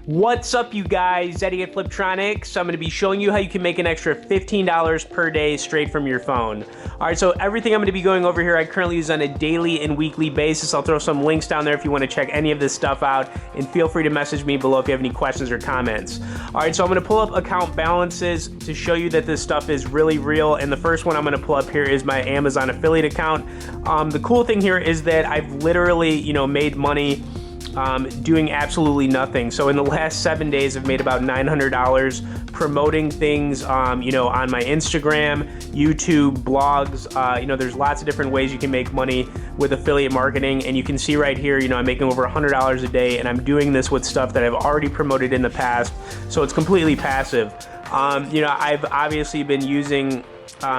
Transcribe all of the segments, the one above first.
What's up, you guys? Eddie at Fliptroniks. So I'm going to be showing you how you can make an extra $15 per day straight from your phone. All right, so everything I'm going to be going over here, I currently use on a daily and weekly basis. I'll throw some links down there if you want to check any of this stuff out, and feel free to message me below if you have any questions or comments. All right, so I'm going to pull up account balances to show you that this stuff is really real, and the first one I'm going to pull up here is my Amazon affiliate account. The cool thing here is that I've literally, made money doing absolutely nothing. So in the last 7 days, I've made about $900 promoting things, on my Instagram, YouTube, blogs. There's lots of different ways you can make money with affiliate marketing. And you can see right here, I'm making over $100 a day, and I'm doing this with stuff that I've already promoted in the past. So it's completely passive. I've obviously been using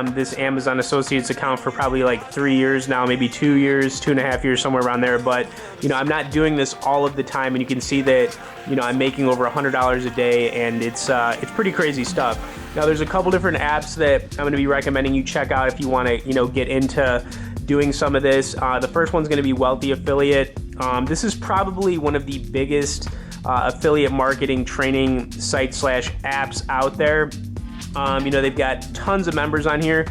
this Amazon Associates account for probably like 3 years now, maybe 2 years, 2.5 years, somewhere around there. But, I'm not doing this all of the time, and you can see that, I'm making over $100 a day, and it's pretty crazy stuff. Now, there's a couple different apps that I'm going to be recommending you check out if you want to, get into doing some of this. The first one's going to be Wealthy Affiliate. This is probably one of the biggest affiliate marketing training sites / apps out there. They've got tons of members on here.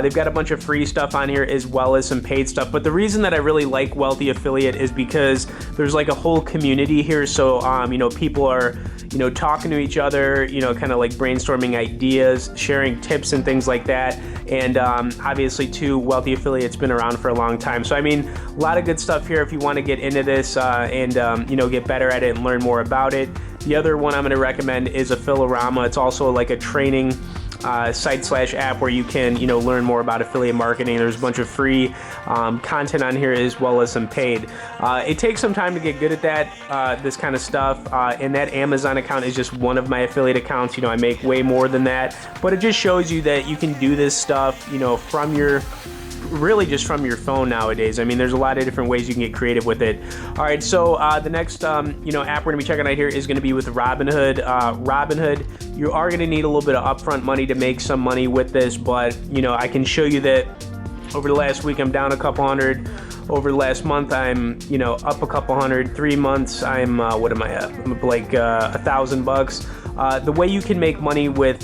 They've got a bunch of free stuff on here as well as some paid stuff. But the reason that I really like Wealthy Affiliate is because there's like a whole community here. So, people are, talking to each other, kind of like brainstorming ideas, sharing tips and things like that. And obviously, too, Wealthy Affiliate's been around for a long time. So, a lot of good stuff here if you want to get into this and get better at it and learn more about it. The other one I'm going to recommend is Affilorama. It's also like a training site / app where you can learn more about affiliate marketing. There's a bunch of free content on here as well as some paid. It takes some time to get good at that, this kind of stuff, and that Amazon account is just one of my affiliate accounts. I make way more than that, but it just shows you that you can do this stuff from your just from your phone nowadays. There's a lot of different ways you can get creative with it. All right, so the next app we're gonna be checking out here is gonna be with Robinhood. Robinhood, you are gonna need a little bit of upfront money to make some money with this, but I can show you that over the last week I'm down a couple hundred. Over the last month, I'm, up a couple hundred. 3 months, I'm, what am I at? I'm like $1,000. The way you can make money with,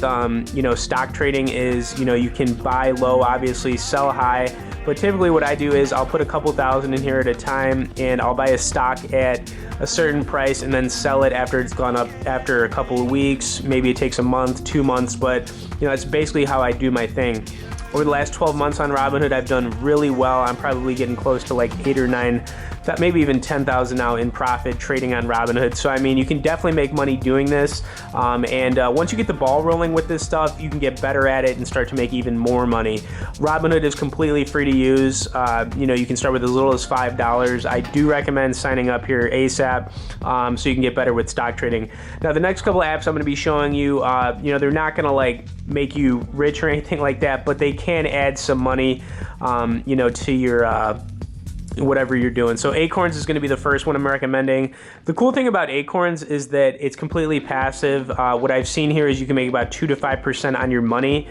stock trading is, you can buy low, obviously, sell high. But typically what I do is I'll put a couple thousand in here at a time, and I'll buy a stock at a certain price and then sell it after it's gone up after a couple of weeks. Maybe it takes a month, 2 months, but, it's basically how I do my thing. Over the last 12 months on Robinhood, I've done really well. I'm probably getting close to like 8 or 9, maybe even 10,000 now in profit trading on Robinhood. So, you can definitely make money doing this. And once you get the ball rolling with this stuff, you can get better at it and start to make even more money. Robinhood is completely free to use. You can start with as little as $5. I do recommend signing up here ASAP so you can get better with stock trading. Now, the next couple of apps I'm going to be showing you, they're not going to like make you rich or anything like that, but they can add some money, to your whatever you're doing. So Acorns is going to be the first one I'm recommending. The cool thing about Acorns is that it's completely passive. What I've seen here is you can make about 2 to 5% on your money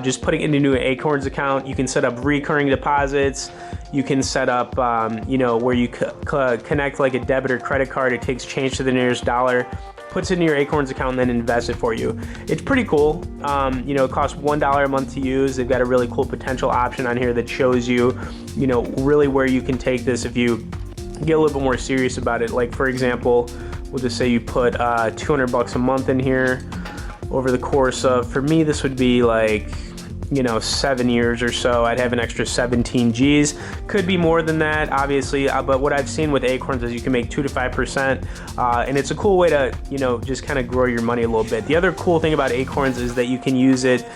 just putting it into an Acorns account. You can set up recurring deposits. You can set up, where you connect like a debit or credit card. It takes change to the nearest dollar, puts it in your Acorns account, and then invests it for you. It's pretty cool. It costs $1 a month to use. They've got a really cool potential option on here that shows you, really where you can take this if you get a little bit more serious about it. Like, for example, we'll just say you put $200 a month in here over the course of, for me, this would be like, 7 years or so. I'd have an extra 17 G's. Could be more than that, obviously, but what I've seen with Acorns is you can make 2 to 5%, and it's a cool way to, just kind of grow your money a little bit. The other cool thing about Acorns is that you can use it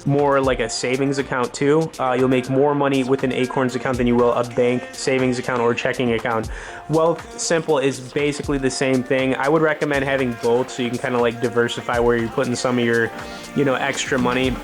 more like a savings account too. You'll make more money with an Acorns account than you will a bank savings account or checking account. Wealthsimple is basically the same thing. I would recommend having both so you can kind of like diversify where you're putting some of your, extra money.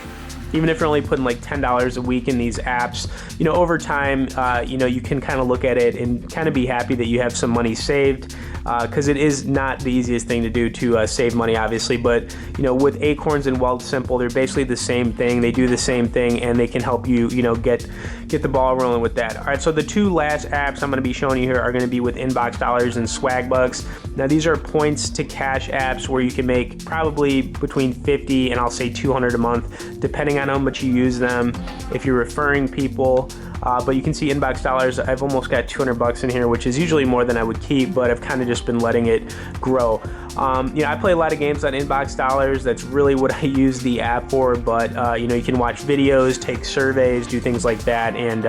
Even if you're only putting like $10 a week in these apps, over time, you can kind of look at it and kind of be happy that you have some money saved, because it is not the easiest thing to do to save money, obviously. But, with Acorns and Wealthsimple, they're basically the same thing. They do the same thing, and they can help you, get the ball rolling with that. All right, so the two last apps I'm going to be showing you here are going to be with Inbox Dollars and Swag Bucks. Now these are points to cash apps where you can make probably between 50 and I'll say 200 a month, depending on how much you use them, if you're referring people. But you can see inbox dollars, I've almost got 200 bucks in here, which is usually more than I would keep, but I've kind of just been letting it grow. You know, I play a lot of games on inbox dollars. That's really what I use the app for, but you know, you can watch videos, take surveys, do things like that, and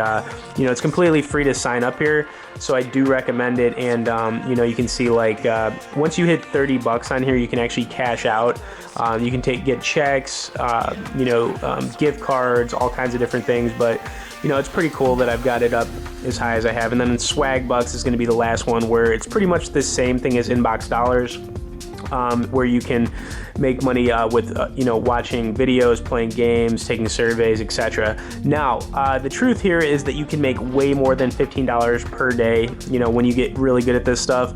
you know, it's completely free to sign up here, so I do recommend it. And you know, you can see like once you hit 30 bucks on here, you can actually cash out. You can get checks, you know, gift cards, all kinds of different things, but you know, it's pretty cool that I've got it up as high as I have. And then swag bucks is going to be the last one, where it's pretty much the same thing as inbox dollars, where you can make money with you know, watching videos, playing games, taking surveys, etc. Now the truth here is that you can make way more than $15 per day, you know, when you get really good at this stuff.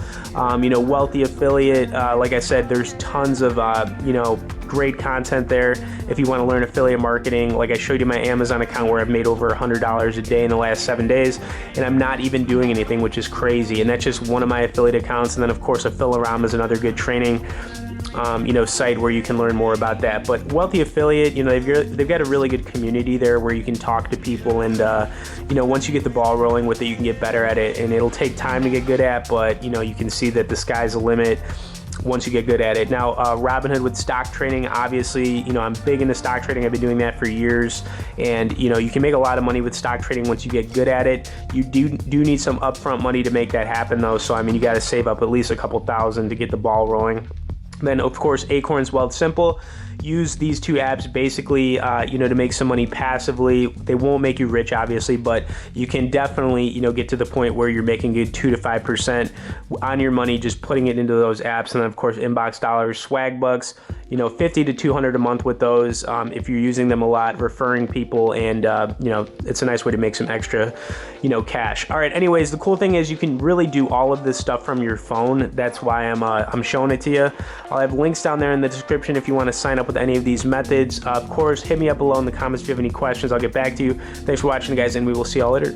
You know, Wealthy Affiliate, like I said, there's tons of you know, great content there if you want to learn affiliate marketing. Like I showed you my Amazon account where I've made over $100 a day in the last 7 days, and I'm not even doing anything, which is crazy. And that's just one of my affiliate accounts. And then of course Affiliarama is another good training you know, site where you can learn more about that. But Wealthy Affiliate, you know, they've got a really good community there where you can talk to people, and you know, once you get the ball rolling with it, you can get better at it, and it'll take time to get good at, but you know, you can see that the sky's the limit once you get good at it. Now Robinhood with stock trading, obviously, you know, I'm big into stock trading. I've been doing that for years, and you know, you can make a lot of money with stock trading once you get good at it. You do need some upfront money to make that happen though, so I mean, you got to save up at least a couple thousand to get the ball rolling. Then of course Acorns, Wealthsimple. Use these two apps basically you know, to make some money passively. They won't make you rich obviously, but you can definitely, you know, get to the point where you're making good 2 to 5% on your money just putting it into those apps. And then of course inbox dollars, swag bucks, you know, 50 to 200 a month with those if you're using them a lot, referring people, and you know, it's a nice way to make some extra, you know, cash. All right, anyways, the cool thing is you can really do all of this stuff from your phone. That's why I'm showing it to you. I'll have links down there in the description if you want to sign up with any of these methods. Of course, hit me up below in the comments if you have any questions. I'll get back to you. Thanks for watching, guys, and we will see y'all later.